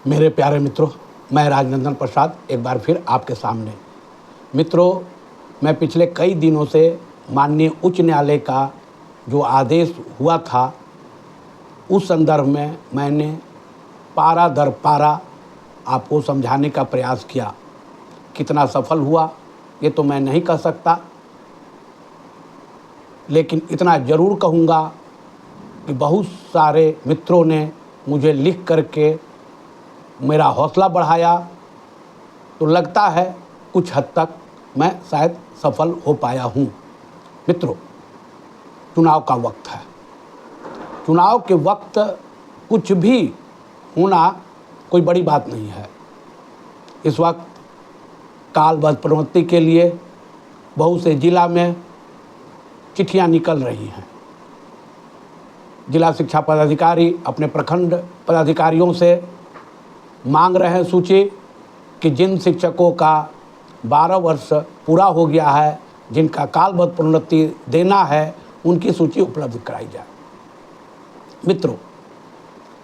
मेरे प्यारे मित्रों, मैं राजनंदन प्रसाद एक बार फिर आपके सामने। मित्रों, मैं पिछले कई दिनों से माननीय उच्च न्यायालय का जो आदेश हुआ था उस संदर्भ में मैंने पारा दर पारा आपको समझाने का प्रयास किया। कितना सफल हुआ ये तो मैं नहीं कह सकता, लेकिन इतना ज़रूर कहूँगा कि बहुत सारे मित्रों ने मुझे लिख करके मेरा हौसला बढ़ाया, तो लगता है कुछ हद तक मैं शायद सफल हो पाया हूँ। मित्रों, चुनाव का वक्त है। चुनाव के वक्त कुछ भी होना कोई बड़ी बात नहीं है। इस वक्त कालबद्ध प्रवृत्ति के लिए बहुत से जिला में चिट्ठियाँ निकल रही हैं। जिला शिक्षा पदाधिकारी अपने प्रखंड पदाधिकारियों से मांग रहे हैं सूची कि जिन शिक्षकों का 12 वर्ष पूरा हो गया है, जिनका कालबद्ध प्रोन्नति देना है, उनकी सूची उपलब्ध कराई जाए। मित्रों,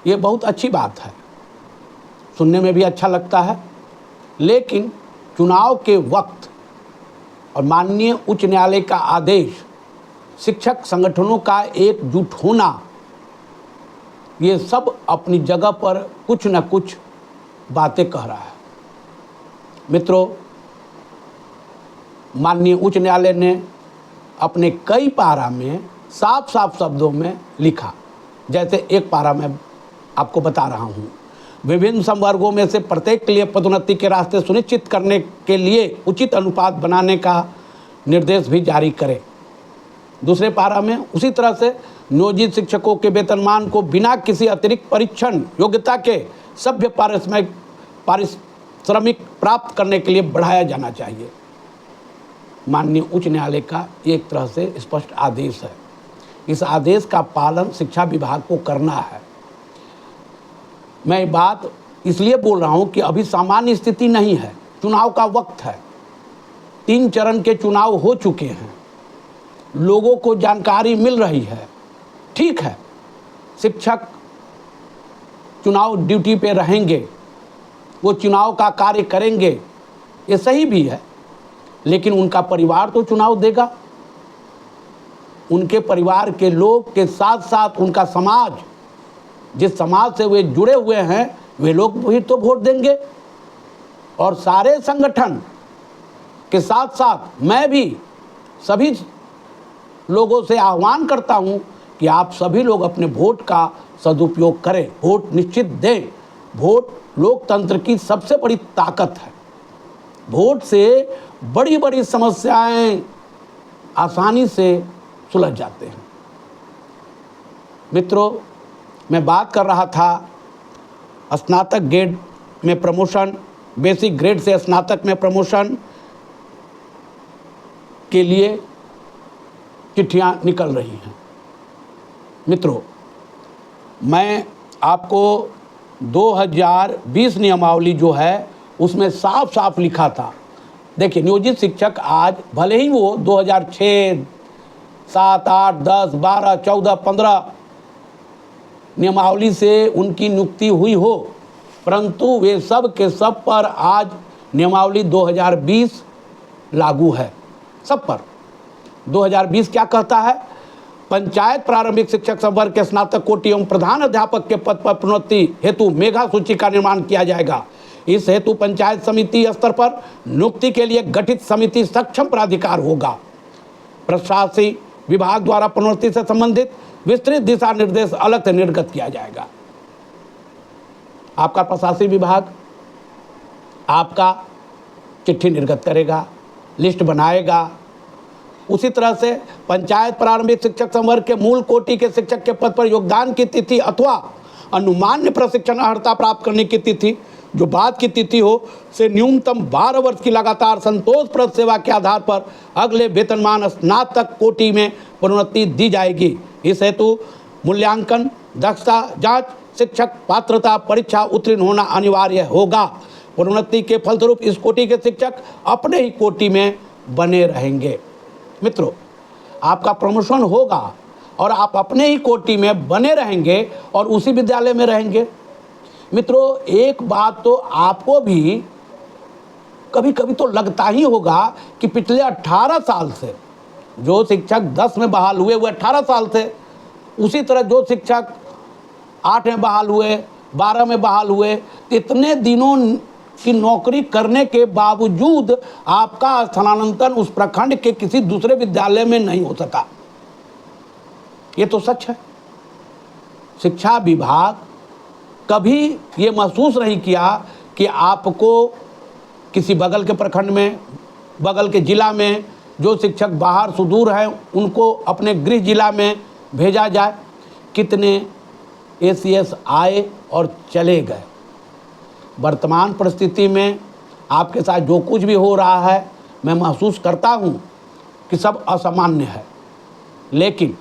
ये बहुत अच्छी बात है, सुनने में भी अच्छा लगता है, लेकिन चुनाव के वक्त और माननीय उच्च न्यायालय का आदेश, शिक्षक संगठनों का एकजुट होना, ये सब अपनी जगह पर कुछ न कुछ बातें कह रहा है। मित्रों, माननीय उच्च न्यायालय ने अपने कई पारा में साफ साफ शब्दों में लिखा। जैसे एक पारा मैं आपको बता रहा हूँ, विभिन्न संवर्गों में से प्रत्येक के लिए पदोन्नति के रास्ते सुनिश्चित करने के लिए उचित अनुपात बनाने का निर्देश भी जारी करें। दूसरे पारा में उसी तरह से नियोजित शिक्षकों के वेतनमान को बिना किसी अतिरिक्त परीक्षण योग्यता के सभ्य पारिश्रमिक प्राप्त करने के लिए बढ़ाया जाना चाहिए। माननीय उच्च न्यायालय का एक तरह से स्पष्ट आदेश है। इस आदेश का पालन शिक्षा विभाग को करना है। मैं बात इसलिए बोल रहा हूं कि अभी सामान्य स्थिति नहीं है, चुनाव का वक्त है। 3 चरण के चुनाव हो चुके हैं, लोगों को जानकारी मिल रही है। ठीक है, शिक्षक चुनाव ड्यूटी पे रहेंगे, वो चुनाव का कार्य करेंगे, ये सही भी है, लेकिन उनका परिवार तो चुनाव देगा। उनके परिवार के लोग के साथ साथ उनका समाज, जिस समाज से वे जुड़े हुए हैं, वे लोग भी तो वोट देंगे। और सारे संगठन के साथ साथ मैं भी सभी लोगों से आह्वान करता हूं कि आप सभी लोग अपने वोट का सदुपयोग करें, वोट निश्चित दें। वोट लोकतंत्र की सबसे बड़ी ताकत है। वोट से बड़ी बड़ी समस्याएं आसानी से सुलझ जाते हैं। मित्रों, मैं बात कर रहा था स्नातक ग्रेड में प्रमोशन, बेसिक ग्रेड से स्नातक में प्रमोशन के लिए चिट्ठियां निकल रही हैं। मित्रों, मैं आपको 2020 नियमावली जो है उसमें साफ साफ लिखा था। देखिए, नियोजित शिक्षक आज भले ही वो 2006, 7, 8, 10, 12, 14, 15 नियमावली से उनकी नियुक्ति हुई हो, परंतु वे सब के सब पर आज नियमावली 2020 लागू है, सब पर। 2020 क्या कहता है? पंचायत प्रारंभिक शिक्षक संवर्ग के स्नातक कोटि एवं प्रधान अध्यापक के पद पर प्रोन्नति हेतु मेगा सूची का निर्माण किया जाएगा। इस हेतु पंचायत समिति स्तर पर नियुक्ति के लिए गठित समिति सक्षम प्राधिकार होगा। प्रशासनिक विभाग द्वारा प्रोन्नति से संबंधित विस्तृत दिशा निर्देश अलग से निर्गत किया जाएगा। आपका प्रशासनिक विभाग आपका चिट्ठी निर्गत करेगा, लिस्ट बनाएगा। उसी तरह से पंचायत प्रारंभिक शिक्षक संवर्ग के मूल कोटि के शिक्षक के पद पर योगदान की तिथि अथवा अनुमान्य प्रशिक्षण अर्हता प्राप्त करने की तिथि जो बाद की तिथि हो से न्यूनतम 12 वर्ष की लगातार संतोषप्रद सेवा के आधार पर अगले वेतनमान स्नातक कोटि में प्रोन्नति दी जाएगी। इस हेतु मूल्यांकन, दक्षता जांच, शिक्षक पात्रता परीक्षा उत्तीर्ण होना अनिवार्य होगा। प्रोन्नति के फलस्वरूप इस कोटि के शिक्षक अपने ही कोटि में बने रहेंगे। मित्रों, आपका प्रमोशन होगा और आप अपने ही कोटि में बने रहेंगे और उसी विद्यालय में रहेंगे। मित्रों, एक बात तो आपको भी कभी कभी तो लगता ही होगा कि पिछले 18 साल से जो शिक्षक 10 में बहाल हुए वो 18 साल थे, उसी तरह जो शिक्षक 8 में बहाल हुए, 12 में बहाल हुए, इतने दिनों की नौकरी करने के बावजूद आपका स्थानांतरण उस प्रखंड के किसी दूसरे विद्यालय में नहीं हो सका। ये तो सच है। शिक्षा विभाग कभी ये महसूस नहीं किया कि आपको किसी बगल के प्रखंड में, बगल के जिला में जो शिक्षक बाहर सुदूर हैं उनको अपने गृह जिला में भेजा जाए। कितने एसीएस आए और चले गए। वर्तमान परिस्थिति में आपके साथ जो कुछ भी हो रहा है, मैं महसूस करता हूँ कि सब असामान्य है। लेकिन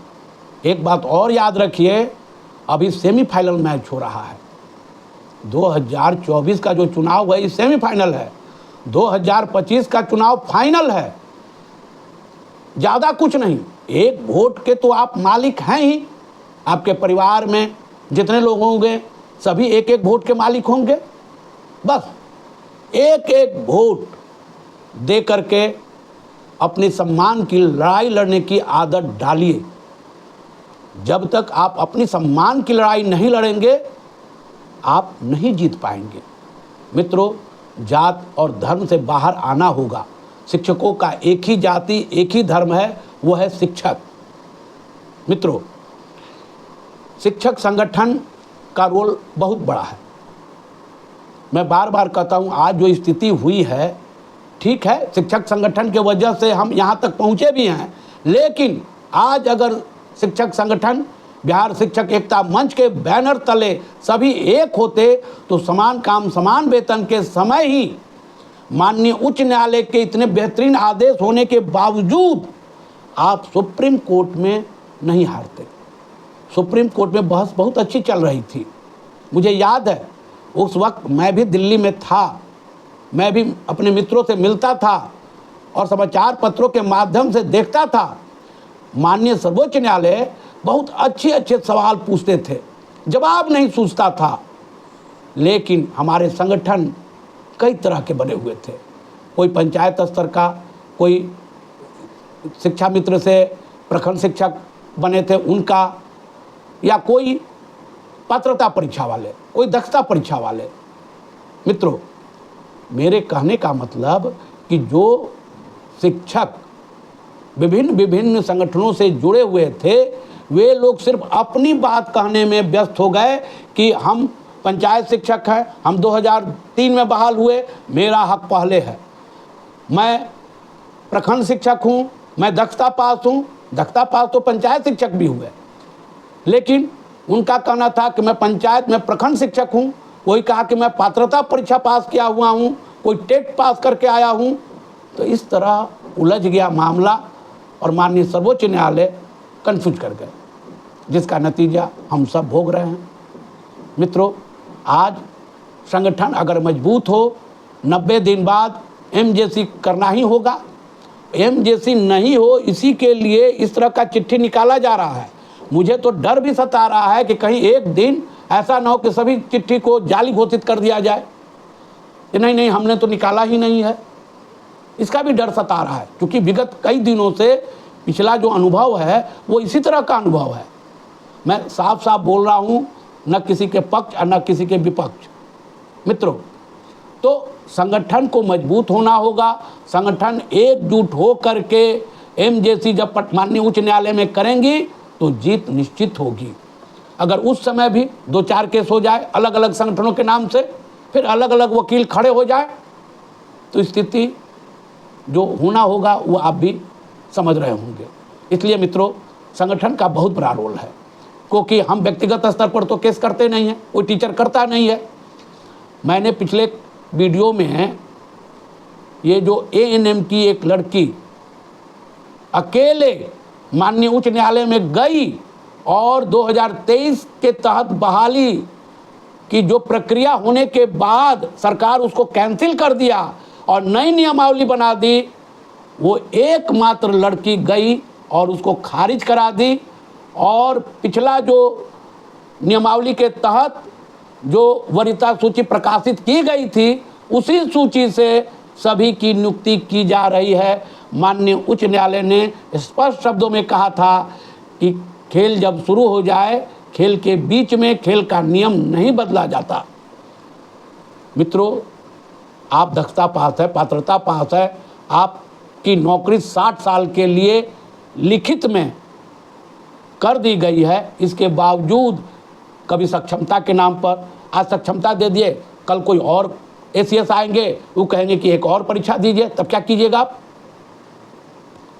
एक बात और याद रखिए, अभी सेमीफाइनल मैच हो रहा है। 2024 का जो चुनाव है ये सेमीफाइनल है, 2025 का चुनाव फाइनल है। ज़्यादा कुछ नहीं, एक वोट के तो आप मालिक हैं ही। आपके परिवार में जितने लोग होंगे सभी एक एक वोट के मालिक होंगे। बस एक एक वोट दे करके अपने सम्मान की लड़ाई लड़ने की आदत डालिए। जब तक आप अपनी सम्मान की लड़ाई नहीं लड़ेंगे आप नहीं जीत पाएंगे। मित्रों, जात और धर्म से बाहर आना होगा। शिक्षकों का एक ही जाति, एक ही धर्म है, वो है शिक्षक। मित्रों, शिक्षक संगठन का रोल बहुत बड़ा है। मैं बार बार कहता हूँ, आज जो स्थिति हुई है, ठीक है, शिक्षक संगठन के वजह से हम यहाँ तक पहुँचे भी हैं, लेकिन आज अगर शिक्षक संगठन बिहार शिक्षक एकता मंच के बैनर तले सभी एक होते तो समान काम समान वेतन के समय ही माननीय उच्च न्यायालय के इतने बेहतरीन आदेश होने के बावजूद आप सुप्रीम कोर्ट में नहीं हारते। सुप्रीम कोर्ट में बहस बहुत अच्छी चल रही थी। मुझे याद है उस वक्त मैं भी दिल्ली में था, मैं भी अपने मित्रों से मिलता था और समाचार पत्रों के माध्यम से देखता था। माननीय सर्वोच्च न्यायालय बहुत अच्छे सवाल पूछते थे, जवाब नहीं सूझता था। लेकिन हमारे संगठन कई तरह के बने हुए थे। कोई पंचायत स्तर का, कोई शिक्षा मित्र से प्रखंड शिक्षक बने थे उनका, या कोई पात्रता परीक्षा वाले, कोई दक्षता परीक्षा वाले। मित्रों, मेरे कहने का मतलब कि जो शिक्षक विभिन्न संगठनों से जुड़े हुए थे, वे लोग सिर्फ अपनी बात कहने में व्यस्त हो गए कि हम पंचायत शिक्षक हैं, हम 2003 में बहाल हुए, मेरा हक पहले है। मैं प्रखंड शिक्षक हूँ, मैं दक्षता पास हूँ। दक्षता पास तो पंचायत शिक्षक भी हुए, लेकिन उनका कहना था कि मैं पंचायत में प्रखंड शिक्षक हूँ। कोई कहा कि मैं पात्रता परीक्षा पास किया हुआ हूँ, कोई टेट पास करके आया हूँ। तो इस तरह उलझ गया मामला और माननीय सर्वोच्च न्यायालय कन्फ्यूज कर गए, जिसका नतीजा हम सब भोग रहे हैं। मित्रों, आज संगठन अगर मजबूत हो, 90 दिन बाद एमजेसी करना ही होगा। एमजेसी नहीं हो, इसी के लिए इस तरह का चिट्ठी निकाला जा रहा है। मुझे तो डर भी सता रहा है कि कहीं एक दिन ऐसा ना हो कि सभी चिट्ठी को जाली घोषित कर दिया जाए कि नहीं हमने तो निकाला ही नहीं है। इसका भी डर सता रहा है, क्योंकि विगत कई दिनों से पिछला जो अनुभव है वो इसी तरह का अनुभव है। मैं साफ साफ बोल रहा हूँ, न किसी के पक्ष और न किसी के विपक्ष। मित्रों, तो संगठन को मजबूत होना होगा। संगठन एकजुट हो करके एमजेसी जब माननीय उच्च न्यायालय में करेंगी तो जीत निश्चित होगी। अगर उस समय भी 2-4 केस हो जाए अलग अलग संगठनों के नाम से, फिर अलग अलग वकील खड़े हो जाए, तो स्थिति जो होना होगा वो आप भी समझ रहे होंगे। इसलिए मित्रों, संगठन का बहुत बड़ा रोल है, क्योंकि हम व्यक्तिगत स्तर पर तो केस करते नहीं हैं, कोई टीचर करता नहीं है। मैंने पिछले वीडियो में ये जो एएनएम की एक लड़की अकेले माननीय उच्च न्यायालय में गई और 2023 के तहत बहाली की जो प्रक्रिया होने के बाद सरकार उसको कैंसिल कर दिया और नई नियमावली बना दी, वो एकमात्र लड़की गई और उसको खारिज करा दी। और पिछला जो नियमावली के तहत जो वरीयता सूची प्रकाशित की गई थी उसी सूची से सभी की नियुक्ति की जा रही है। माननीय उच्च न्यायालय ने स्पष्ट शब्दों में कहा था कि खेल जब शुरू हो जाए, खेल के बीच में खेल का नियम नहीं बदला जाता। मित्रों, आप दक्षता पास है, पात्रता पास है, आपकी नौकरी 60 साल के लिए लिखित में कर दी गई है। इसके बावजूद कभी सक्षमता के नाम पर, आज सक्षमता दे दिए, कल कोई और एसीएस आएंगे, वो कहेंगे कि एक और परीक्षा दीजिए, तब क्या कीजिएगा आप?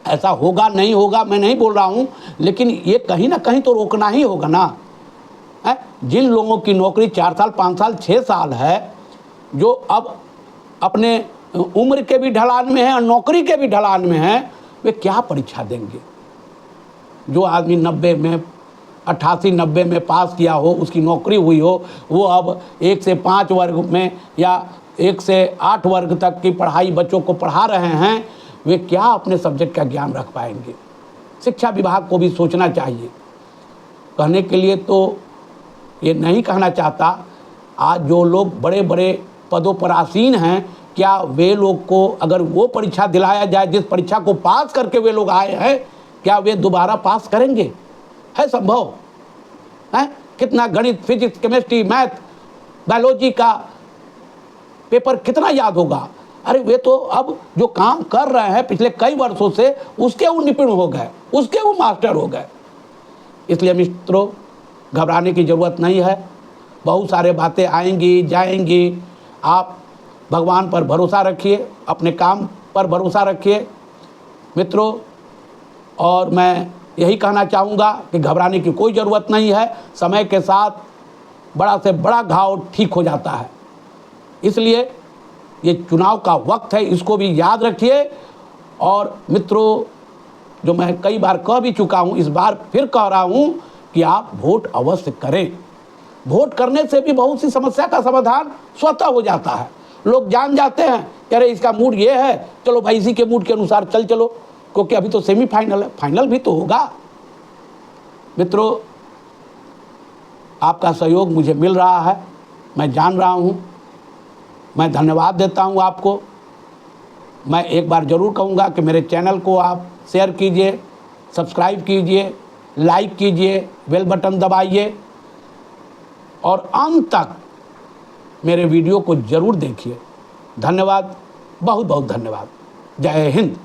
ऐसा होगा नहीं होगा मैं नहीं बोल रहा हूँ, लेकिन ये कहीं ना कहीं तो रोकना ही होगा ना। है? जिन लोगों की नौकरी 4 साल 5 साल 6 साल है, जो अब अपने उम्र के भी ढलान में हैं और नौकरी के भी ढलान में हैं, वे क्या परीक्षा देंगे? जो आदमी 90 में 88-90 में पास किया हो, उसकी नौकरी हुई हो, वो अब 1 से 5 वर्ग में या 1 से 8 वर्ग तक की पढ़ाई बच्चों को पढ़ा रहे हैं, वे क्या अपने सब्जेक्ट का ज्ञान रख पाएंगे? शिक्षा विभाग को भी सोचना चाहिए। कहने के लिए तो ये नहीं कहना चाहता, आज जो लोग बड़े बड़े पदों पर आसीन हैं, क्या वे लोग को अगर वो परीक्षा दिलाया जाए जिस परीक्षा को पास करके वे लोग आए हैं, क्या वे दोबारा पास करेंगे? है संभव? है? कितना गणित, फिजिक्स, केमिस्ट्री, मैथ, बायोलॉजी का पेपर कितना याद होगा? अरे वे तो अब जो काम कर रहे हैं पिछले कई वर्षों से, उसके वो निपुण हो गए, उसके वो मास्टर हो गए। इसलिए मित्रों, घबराने की ज़रूरत नहीं है। बहुत सारे बातें आएंगी जाएंगी। आप भगवान पर भरोसा रखिए, अपने काम पर भरोसा रखिए मित्रों। और मैं यही कहना चाहूँगा कि घबराने की कोई ज़रूरत नहीं है। समय के साथ बड़ा से बड़ा घाव ठीक हो जाता है। इसलिए ये चुनाव का वक्त है, इसको भी याद रखिए। और मित्रों, जो मैं कई बार कह भी चुका हूँ, इस बार फिर कह रहा हूँ कि आप वोट अवश्य करें। वोट करने से भी बहुत सी समस्या का समाधान स्वतः हो जाता है। लोग जान जाते हैं कि अरे इसका मूड ये है, चलो भाई इसी के मूड के अनुसार चलो, क्योंकि अभी तो सेमीफाइनल है, फाइनल भी तो होगा। मित्रों, आपका सहयोग मुझे मिल रहा है, मैं जान रहा हूँ। मैं धन्यवाद देता हूँ आपको। मैं एक बार ज़रूर कहूँगा कि मेरे चैनल को आप शेयर कीजिए, सब्सक्राइब कीजिए, लाइक कीजिए, बेल बटन दबाइए और अंत तक मेरे वीडियो को ज़रूर देखिए। धन्यवाद, बहुत बहुत धन्यवाद। जय हिंद।